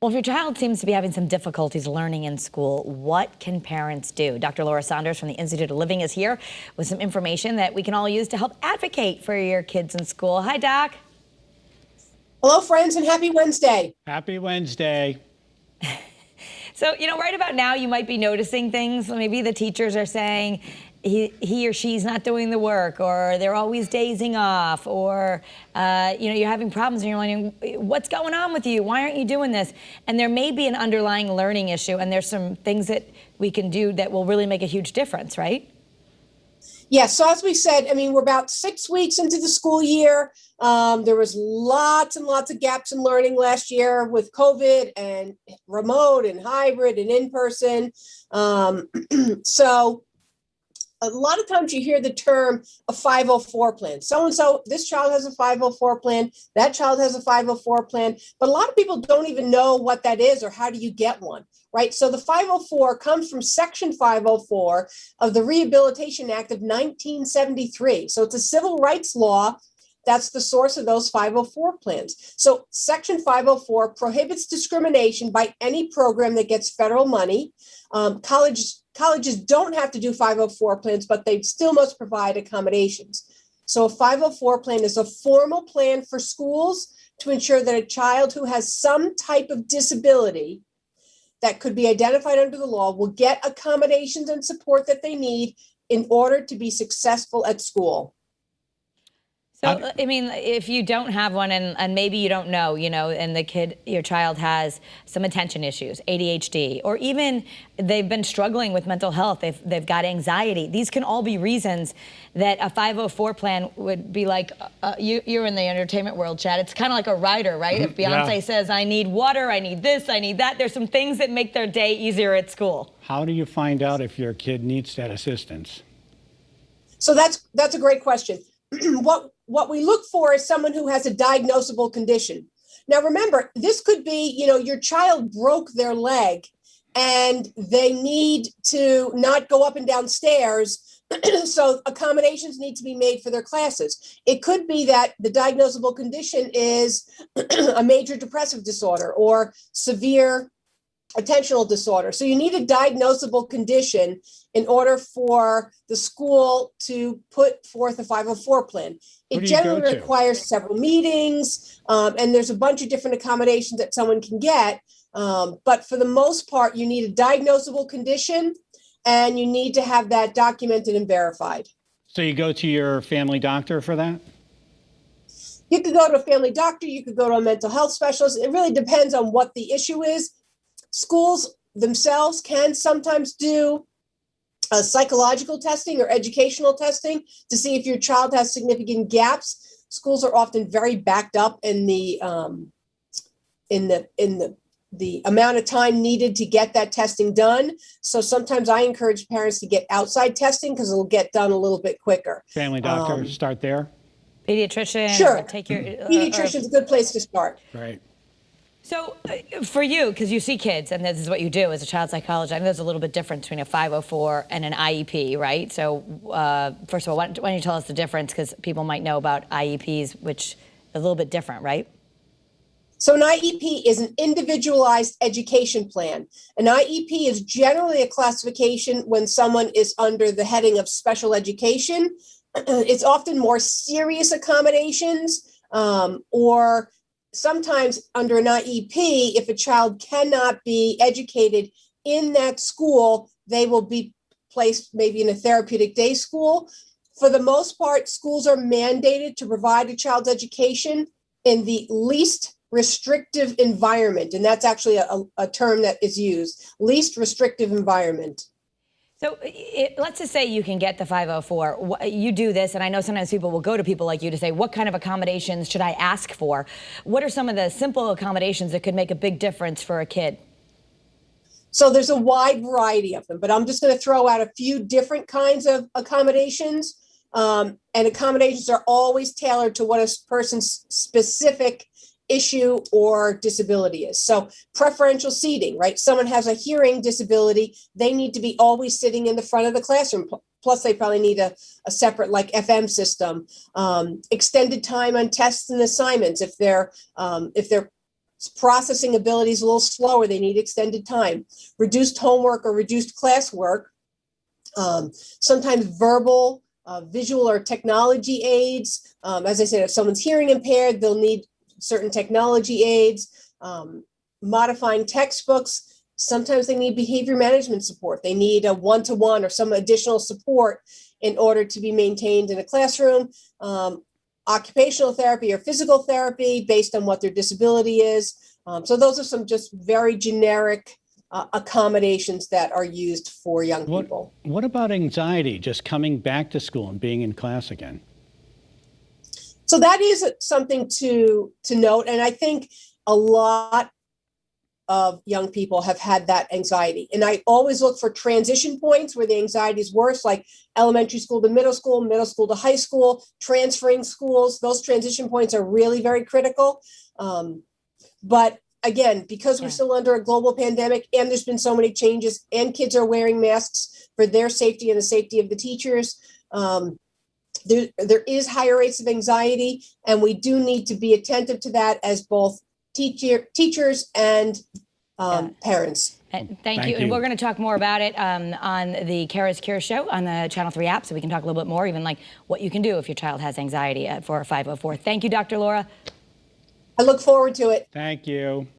Well, if your child seems to be having some difficulties learning in school, what can parents do? Dr. Laura Saunders from the Institute of Living is here with some information that we can all use to help advocate for your kids in school. Hi, Doc. Hello, friends, and happy Wednesday. Happy Wednesday. So, right about now, you might be noticing things. Maybe the teachers are saying he or she's not doing the work, or they're always dazing off, or, you're having problems and you're wondering, what's going on with you? Why aren't you doing this? And there may be an underlying learning issue, and there's some things that we can do that will really make a huge difference, right? Yes, so as we said, we're about 6 weeks into the school year. There was lots and lots of gaps in learning last year with COVID and remote and hybrid and in-person. So a lot of times you hear the term a 504 plan. So-and-so, this child has a 504 plan, that child has a 504 plan, but a lot of people don't even know what that is or how do you get one, right? So the 504 comes from Section 504 of the Rehabilitation Act of 1973. So it's a civil rights law. That's the source of those 504 plans. So Section 504 prohibits discrimination by any program that gets federal money. Colleges don't have to do 504 plans, but they still must provide accommodations. So a 504 plan is a formal plan for schools to ensure that a child who has some type of disability that could be identified under the law will get accommodations and support that they need in order to be successful at school. So, if you don't have one and maybe you don't know, and your child has some attention issues, ADHD, or even they've been struggling with mental health, they've got anxiety. These can all be reasons that a 504 plan would be like, you're in the entertainment world, Chad. It's kind of like a rider, right? If Beyonce says, I need water, I need this, I need that, there's some things that make their day easier at school. How do you find out if your kid needs that assistance? So that's a great question. What we look for is someone who has a diagnosable condition. Now, remember, this could be, your child broke their leg and they need to not go up and down stairs. So accommodations need to be made for their classes. It could be that the diagnosable condition is a major depressive disorder or severe attentional disorder. So you need a diagnosable condition in order for the school to put forth a 504 plan. It generally requires several meetings, and there's a bunch of different accommodations that someone can get. But for the most part, you need a diagnosable condition, and you need to have that documented and verified. So you go to your family doctor for that? You could go to a family doctor. You could go to a mental health specialist. It really depends on what the issue is. Schools themselves can sometimes do psychological testing or educational testing to see if your child has significant gaps. Schools are often very backed up in the amount of time needed to get that testing done. So sometimes I encourage parents to get outside testing because it'll get done a little bit quicker. Family doctor, start there. Pediatrician. Sure. Take your pediatrician's a good place to start. Right. So for you, because you see kids, and this is what you do as a child psychologist, I know there's a little bit difference between a 504 and an IEP, right? So first of all, why don't you tell us the difference, because people might know about IEPs, which is a little bit different, right? So an IEP is an individualized education plan. An IEP is generally a classification when someone is under the heading of special education. It's often more serious accommodations, or sometimes under an IEP, if a child cannot be educated in that school, they will be placed maybe in a therapeutic day school. For the most part, schools are mandated to provide a child's education in the least restrictive environment. And that's actually a term that is used, least restrictive environment. So let's just say you can get the 504. You do this, and I know sometimes people will go to people like you to say, what kind of accommodations should I ask for? What are some of the simple accommodations that could make a big difference for a kid? So there's a wide variety of them, but I'm just going to throw out a few different kinds of accommodations. And accommodations are always tailored to what a person's specific issue or disability is. So preferential seating, right? Someone has a hearing disability, they need to be always sitting in the front of the classroom. Plus they probably need a separate like FM system. Extended time on tests and assignments if they're processing ability is a little slower. They need extended time. Reduced homework or reduced classwork. Sometimes verbal, visual, or technology aids. As I said, if someone's hearing impaired, they'll need certain technology aids. Modifying textbooks. Sometimes they need behavior management support. They need a one-to-one or some additional support in order to be maintained in a classroom. Occupational therapy or physical therapy based on what their disability is. So those are some just very generic accommodations that are used for young people. What about anxiety, just coming back to school and being in class again? So that is something to note. And I think a lot of young people have had that anxiety. And I always look for transition points where the anxiety is worse, like elementary school to middle school to high school, transferring schools. Those transition points are really very critical. But again, because we're still under a global pandemic and there's been so many changes and kids are wearing masks for their safety and the safety of the teachers, there is higher rates of anxiety, and we do need to be attentive to that as both teachers and parents. And thank you. And we're going to talk more about it on the Care is Cure show on the Channel 3 app, so we can talk a little bit more, even like what you can do if your child has anxiety for 504. Thank you, Dr. Laura. I look forward to it. Thank you.